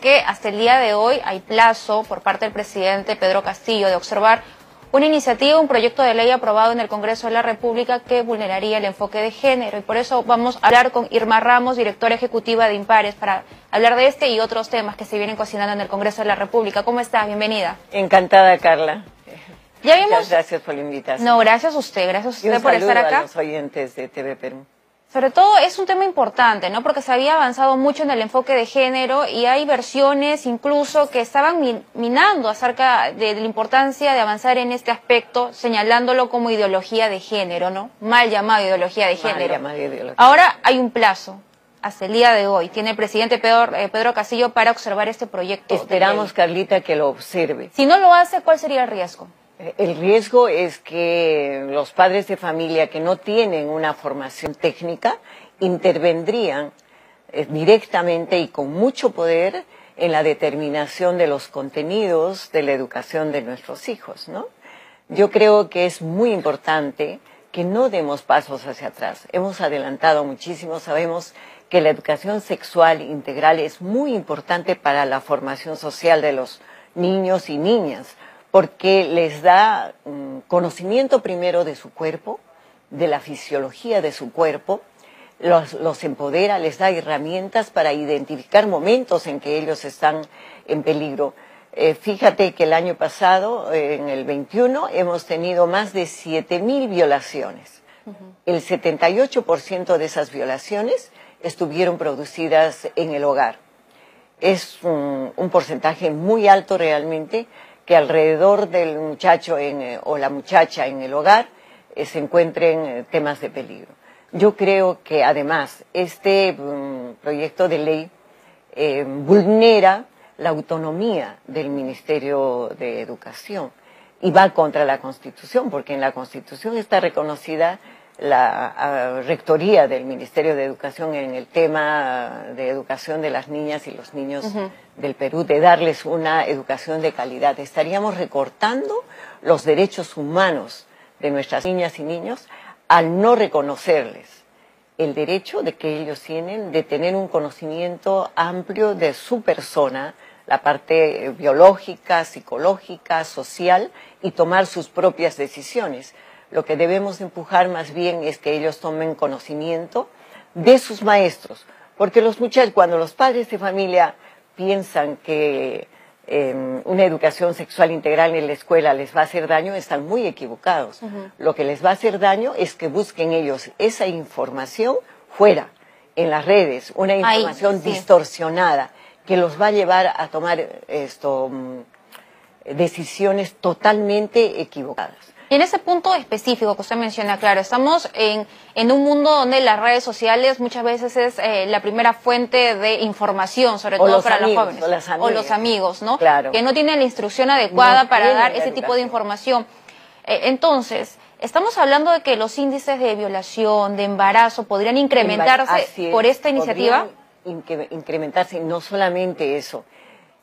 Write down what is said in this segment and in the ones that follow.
que hasta el día de hoy hay plazo por parte del presidente Pedro Castillo de observar una iniciativa, un proyecto de ley aprobado en el Congreso de la República que vulneraría el enfoque de género. Y por eso vamos a hablar con Irma Ramos, directora ejecutiva de Impares, para hablar de este y otros temas que se vienen cocinando en el Congreso de la República. ¿Cómo estás? Bienvenida. Encantada, Carla. Ya vimos... Muchas gracias por la invitación. No, gracias a usted por estar acá. A los oyentes de TV Perú. Sobre todo es un tema importante, ¿no? Porque se había avanzado mucho en el enfoque de género y hay versiones incluso que estaban minando acerca de la importancia de avanzar en este aspecto, señalándolo como ideología de género, ¿no? Mal llamado ideología de género. Ahora hay un plazo, hasta el día de hoy. Tiene el presidente Pedro Castillo para observar este proyecto. Esperamos, Carlita, que lo observe. Si no lo hace, ¿cuál sería el riesgo? El riesgo es que los padres de familia que no tienen una formación técnica intervendrían directamente y con mucho poder en la determinación de los contenidos de la educación de nuestros hijos, ¿no? Yo creo que es muy importante que no demos pasos hacia atrás. Hemos adelantado muchísimo, sabemos que la educación sexual integral es muy importante para la formación social de los niños y niñas, porque les da conocimiento primero de su cuerpo, de la fisiología de su cuerpo, los empodera, les da herramientas para identificar momentos en que ellos están en peligro. Fíjate que el año pasado, en el 21, hemos tenido más de 7.000 violaciones. El 78% de esas violaciones estuvieron producidas en el hogar. Es un porcentaje muy alto realmente, que alrededor del muchacho o la muchacha en el hogar se encuentren temas de peligro. Yo creo que además este proyecto de ley vulnera la autonomía del Ministerio de Educación y va contra la Constitución, porque en la Constitución está reconocida la rectoría del Ministerio de Educación en el tema de educación de las niñas y los niños del Perú, de darles una educación de calidad. Estaríamos recortando los derechos humanos de nuestras niñas y niños al no reconocerles el derecho de que ellos tienen de tener un conocimiento amplio de su persona, la parte biológica, psicológica, social, y tomar sus propias decisiones. Lo que debemos empujar más bien es que ellos tomen conocimiento de sus maestros, porque los muchachos, cuando los padres de familia piensan que una educación sexual integral en la escuela les va a hacer daño, están muy equivocados. Lo que les va a hacer daño es que busquen ellos esa información fuera, en las redes, una información distorsionada, que los va a llevar a tomar decisiones totalmente equivocadas. Y en ese punto específico que usted menciona, claro, estamos en un mundo donde las redes sociales muchas veces es la primera fuente de información, sobre todo para los jóvenes. O los amigos, ¿no? Claro. Que no tienen la instrucción adecuada para dar ese tipo de información. Entonces, estamos hablando de que los índices de violación, de embarazo, podrían incrementarse por esta iniciativa. Podrían incrementarse, no solamente eso,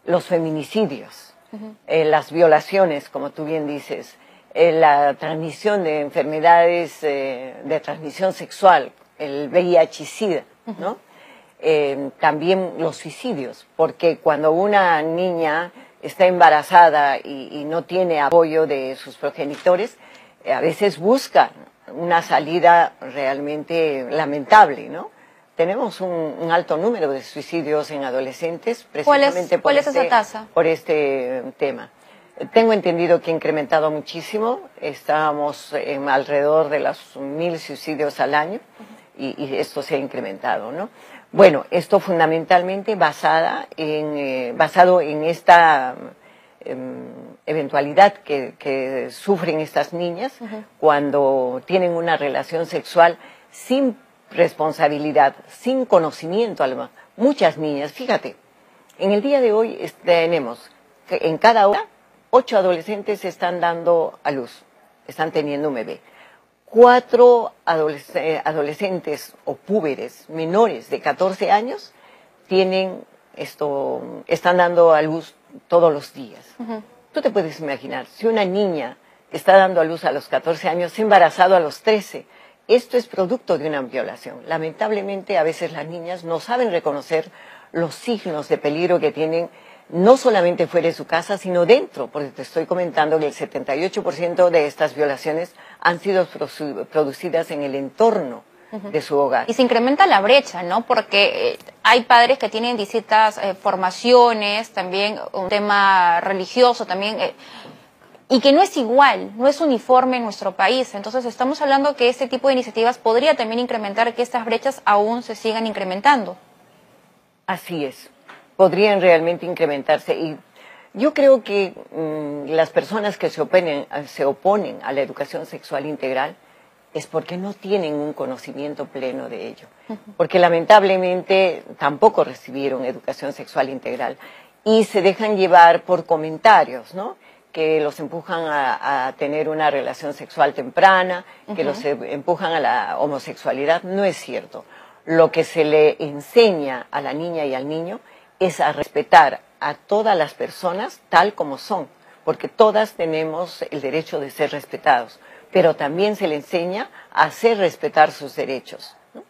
los feminicidios, las violaciones, como tú bien dices, la transmisión de enfermedades de transmisión sexual, el VIH-Sida, ¿no? También los suicidios, porque cuando una niña está embarazada y no tiene apoyo de sus progenitores, a veces busca una salida realmente lamentable, ¿no? Tenemos un alto número de suicidios en adolescentes, precisamente ¿Cuál es esa tasa? Por este tema. Tengo entendido que ha incrementado muchísimo, estábamos en alrededor de los 1.000 suicidios al año y esto se ha incrementado, ¿no? Bueno, esto fundamentalmente basado en esta eventualidad que sufren estas niñas cuando tienen una relación sexual sin responsabilidad, sin conocimiento. Muchas niñas, fíjate, en el día de hoy tenemos que en cada hora 8 adolescentes están dando a luz, están teniendo un bebé. 4 adolescentes o púberes menores de 14 años están dando a luz todos los días. Tú te puedes imaginar, si una niña está dando a luz a los 14 años, se ha embarazado a los 13, esto es producto de una violación. Lamentablemente, a veces las niñas no saben reconocer los signos de peligro que tienen no solamente fuera de su casa, sino dentro, porque te estoy comentando que el 78% de estas violaciones han sido producidas en el entorno de su hogar. Y se incrementa la brecha, ¿no? Porque hay padres que tienen distintas formaciones, también un tema religioso, también, y que no es igual, no es uniforme en nuestro país. Entonces estamos hablando que este tipo de iniciativas podría también incrementar que estas brechas aún se sigan incrementando. Así es, podrían realmente incrementarse. Y yo creo que las personas que se oponen a la educación sexual integral es porque no tienen un conocimiento pleno de ello, porque lamentablemente tampoco recibieron educación sexual integral y se dejan llevar por comentarios, ¿no?, que los empujan a tener una relación sexual temprana, que los empujan a la homosexualidad. No es cierto. Lo que se le enseña a la niña y al niño es a respetar a todas las personas tal como son, porque todas tenemos el derecho de ser respetados, pero también se le enseña a hacer respetar sus derechos, ¿no?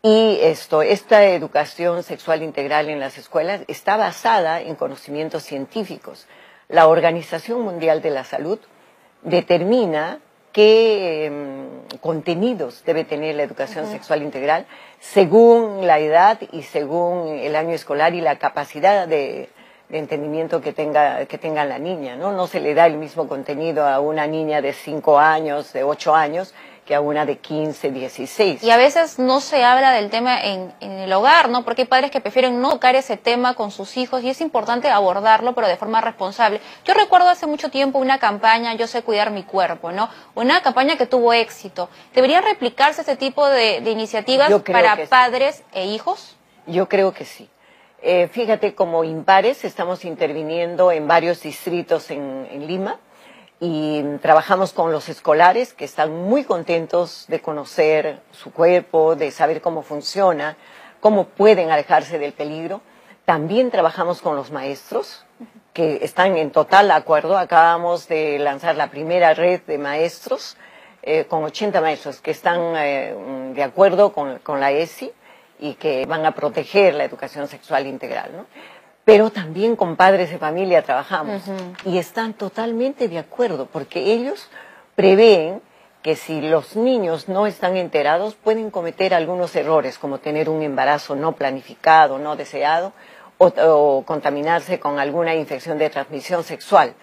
Y esta educación sexual integral en las escuelas está basada en conocimientos científicos. La Organización Mundial de la Salud determina qué contenidos debe tener la educación sexual integral según la edad y según el año escolar y la capacidad de entendimiento que tenga la niña, ¿no? No se le da el mismo contenido a una niña de 5 años, de 8 años, que a una de 15, 16. Y a veces no se habla del tema en el hogar, ¿no? Porque hay padres que prefieren no tocar ese tema con sus hijos y es importante abordarlo, pero de forma responsable. Yo recuerdo hace mucho tiempo una campaña, Yo sé cuidar mi cuerpo, ¿no? Una campaña que tuvo éxito. ¿Deberían replicarse este tipo de iniciativas para padres e hijos? Yo creo que sí. Fíjate, como Impares estamos interviniendo en varios distritos en Lima y trabajamos con los escolares que están muy contentos de conocer su cuerpo, de saber cómo funciona, cómo pueden alejarse del peligro. También trabajamos con los maestros que están en total acuerdo. Acabamos de lanzar la primera red de maestros con 80 maestros que están de acuerdo con la ESI y que van a proteger la educación sexual integral, ¿no? Pero también con padres de familia trabajamos y están totalmente de acuerdo porque ellos prevén que si los niños no están enterados pueden cometer algunos errores como tener un embarazo no planificado, no deseado o contaminarse con alguna infección de transmisión sexual.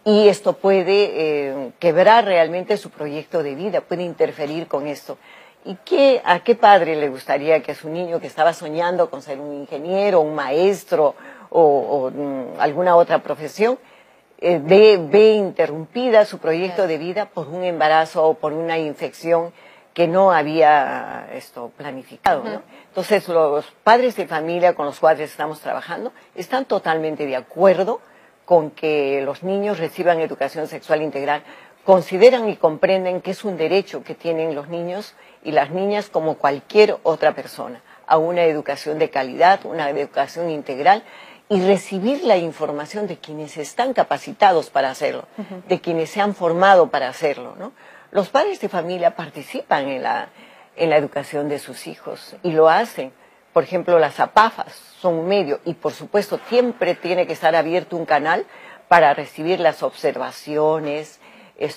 Y esto puede quebrar realmente su proyecto de vida, puede interferir con esto. ¿Y a qué padre le gustaría que su niño que estaba soñando con ser un ingeniero, un maestro o alguna otra profesión, ve interrumpida su proyecto de vida por un embarazo o por una infección que no había planificado, ¿no? Entonces los padres de familia con los cuales estamos trabajando están totalmente de acuerdo con que los niños reciban educación sexual integral. Consideran y comprenden que es un derecho que tienen los niños y las niñas como cualquier otra persona a una educación de calidad, una educación integral y recibir la información de quienes están capacitados para hacerlo, de quienes se han formado para hacerlo, ¿no? Los padres de familia participan en la educación de sus hijos y lo hacen. Por ejemplo, las APAFAS son un medio y por supuesto siempre tiene que estar abierto un canal para recibir las observaciones,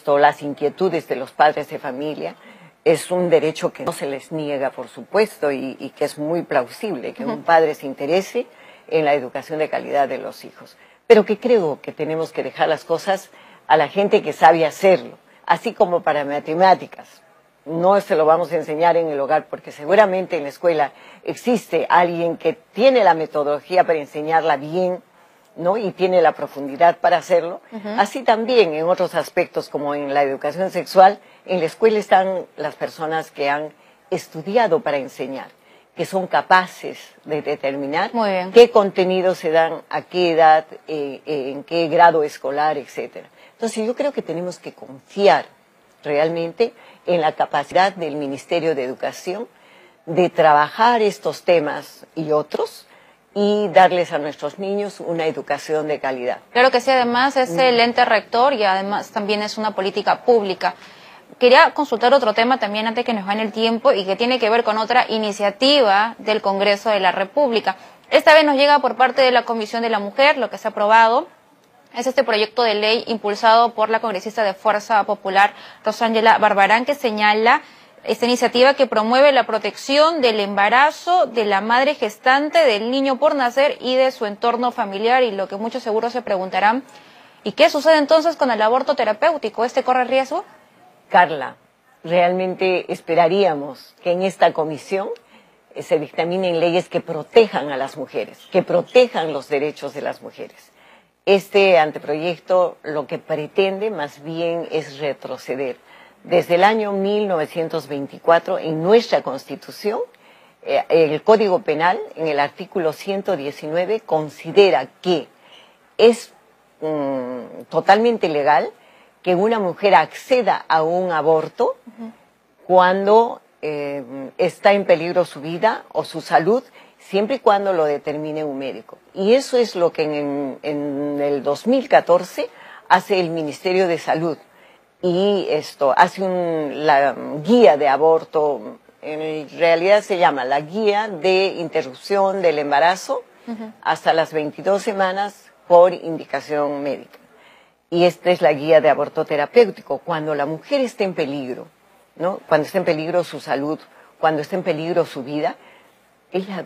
las inquietudes de los padres de familia. Es un derecho que no se les niega, por supuesto, y que es muy plausible que un padre se interese en la educación de calidad de los hijos. Pero que creo que tenemos que dejar las cosas a la gente que sabe hacerlo, así como para matemáticas. No se lo vamos a enseñar en el hogar porque seguramente en la escuela existe alguien que tiene la metodología para enseñarla bien, ¿no? Y tiene la profundidad para hacerlo. Así también en otros aspectos como en la educación sexual, en la escuela están las personas que han estudiado para enseñar, que son capaces de determinar qué contenidos se dan, a qué edad, en qué grado escolar, etcétera. Entonces yo creo que tenemos que confiar realmente en la capacidad del Ministerio de Educación de trabajar estos temas y otros y darles a nuestros niños una educación de calidad. Claro que sí, además es el ente rector y además también es una política pública. quería consultar otro tema también antes que nos gane el tiempo y que tiene que ver con otra iniciativa del Congreso de la República. Esta vez nos llega por parte de la Comisión de la Mujer, lo que se ha aprobado es este proyecto de ley impulsado por la congresista de Fuerza Popular, Rosángela Barbarán, que señala esta iniciativa que promueve la protección del embarazo, de la madre gestante, del niño por nacer y de su entorno familiar. Y lo que muchos seguro se preguntarán, ¿y qué sucede entonces con el aborto terapéutico? ¿Este corre riesgo? Carla, realmente esperaríamos que en esta comisión se dictaminen leyes que protejan a las mujeres, que protejan los derechos de las mujeres. Este anteproyecto lo que pretende más bien es retroceder. Desde el año 1924, en nuestra Constitución, el Código Penal, en el artículo 119, considera que es totalmente legal que una mujer acceda a un aborto cuando está en peligro su vida o su salud, siempre y cuando lo determine un médico. Y eso es lo que en el 2014 hace el Ministerio de Salud. Y esto hace la guía de aborto, en realidad se llama la guía de interrupción del embarazo hasta las 22 semanas por indicación médica. Y esta es la guía de aborto terapéutico. Cuando la mujer está en peligro, ¿no? Cuando está en peligro su salud, cuando está en peligro su vida, ella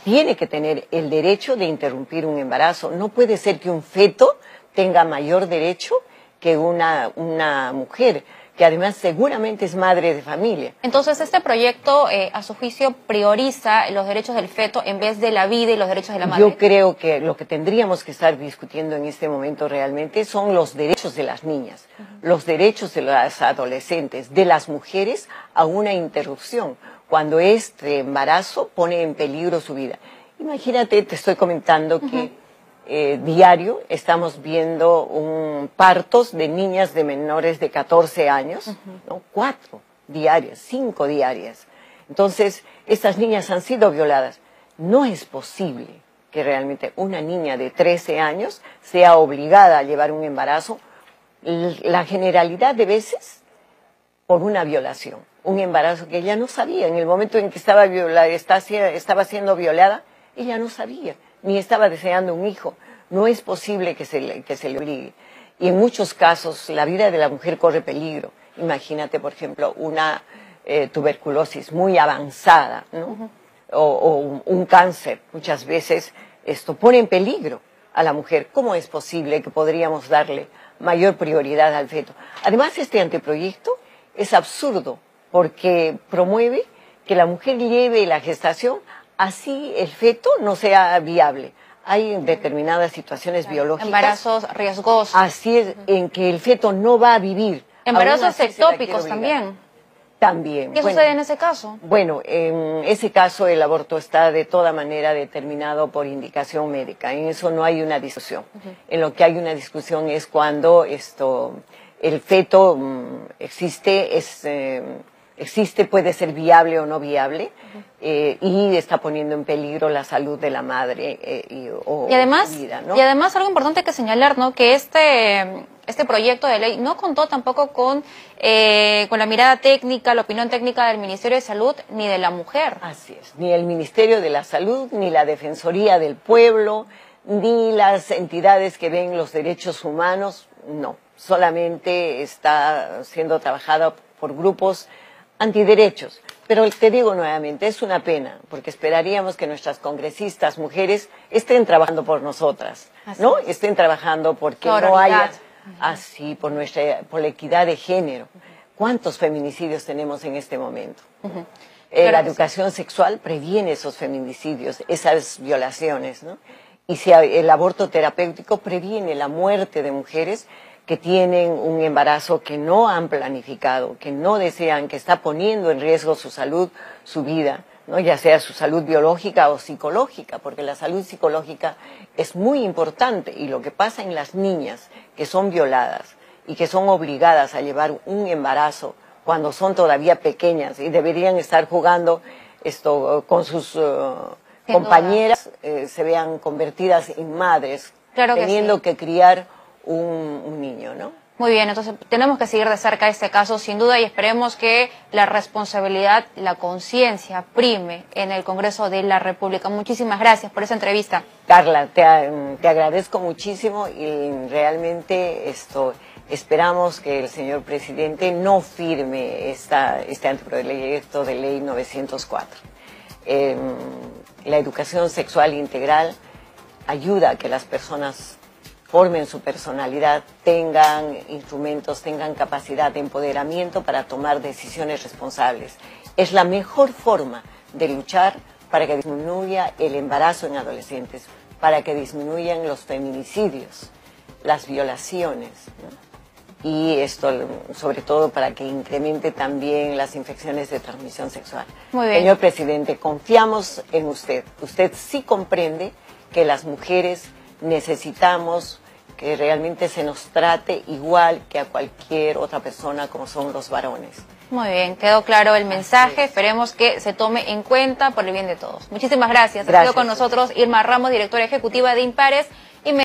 tiene que tener el derecho de interrumpir un embarazo. No puede ser que un feto tenga mayor derecho que una mujer, que además seguramente es madre de familia. Entonces, este proyecto, a su juicio, prioriza los derechos del feto en vez de la vida y los derechos de la madre. Yo creo que lo que tendríamos que estar discutiendo en este momento realmente son los derechos de las niñas, los derechos de las adolescentes, de las mujeres a una interrupción, cuando este embarazo pone en peligro su vida. Imagínate, te estoy comentando que diario estamos viendo partos de niñas de menores de 14 años, ¿no? 4 diarias, 5 diarias. Entonces, estas niñas han sido violadas. No es posible que realmente una niña de 13 años sea obligada a llevar un embarazo, la generalidad de veces, por una violación. Un embarazo que ella no sabía. En el momento en que estaba siendo violada, ella no sabía, ni estaba deseando un hijo. No es posible que se le obligue. Y en muchos casos la vida de la mujer corre peligro. Imagínate, por ejemplo, una tuberculosis muy avanzada, ¿no? O un cáncer. Muchas veces esto pone en peligro a la mujer. ¿Cómo es posible que podríamos darle mayor prioridad al feto? Además, este anteproyecto es absurdo porque promueve que la mujer lleve la gestación, así el feto no sea viable. Hay determinadas situaciones biológicas. Embarazos riesgosos. Así es, en que el feto no va a vivir. Embarazos ectópicos también. También. ¿Qué sucede en ese caso? Bueno, en ese caso el aborto está de toda manera determinado por indicación médica. En eso no hay una discusión. En lo que hay una discusión es cuando el feto existe, puede ser viable o no viable, y está poniendo en peligro la salud de la madre y además, vida, ¿no? Y además algo importante que señalar, ¿no? Que este proyecto de ley no contó tampoco con la mirada técnica, la opinión técnica del Ministerio de Salud ni de la mujer. Así es, ni el Ministerio de la Salud, ni la Defensoría del Pueblo, ni las entidades que ven los derechos humanos, no. Solamente está siendo trabajada por grupos antiderechos. Pero te digo nuevamente, es una pena, porque esperaríamos que nuestras congresistas mujeres estén trabajando por nosotras, ¿no? Estén trabajando porque no haya así, por la equidad de género. ¿Cuántos feminicidios tenemos en este momento? La educación sexual previene esos feminicidios, esas violaciones, ¿no? Y si el aborto terapéutico previene la muerte de mujeres que tienen un embarazo que no han planificado, que no desean, que está poniendo en riesgo su salud, su vida, ¿no? Ya sea su salud biológica o psicológica, porque la salud psicológica es muy importante. Y lo que pasa en las niñas que son violadas y que son obligadas a llevar un embarazo cuando son todavía pequeñas y deberían estar jugando con sus compañeras, se vean convertidas en madres, claro teniendo sí. que criar un niño, ¿no? Muy bien, entonces tenemos que seguir de cerca este caso sin duda y esperemos que la responsabilidad, la conciencia prime en el Congreso de la República. Muchísimas gracias por esa entrevista. Carla, te agradezco muchísimo y realmente esperamos que el señor presidente no firme este anteproyecto de ley 904. La educación sexual integral ayuda a que las personas formen su personalidad, tengan instrumentos, tengan capacidad de empoderamiento para tomar decisiones responsables. Es la mejor forma de luchar para que disminuya el embarazo en adolescentes, para que disminuyan los feminicidios, las violaciones, ¿no? Y esto, sobre todo, para que incremente también las infecciones de transmisión sexual. Muy bien. Señor presidente, confiamos en usted. Usted sí comprende que las mujeres necesitamos que realmente se nos trate igual que a cualquier otra persona como son los varones. Muy bien, quedó claro el mensaje. Esperemos que se tome en cuenta por el bien de todos. Muchísimas gracias. Ha sido con nosotros Irma Ramos, directora ejecutiva de Impares.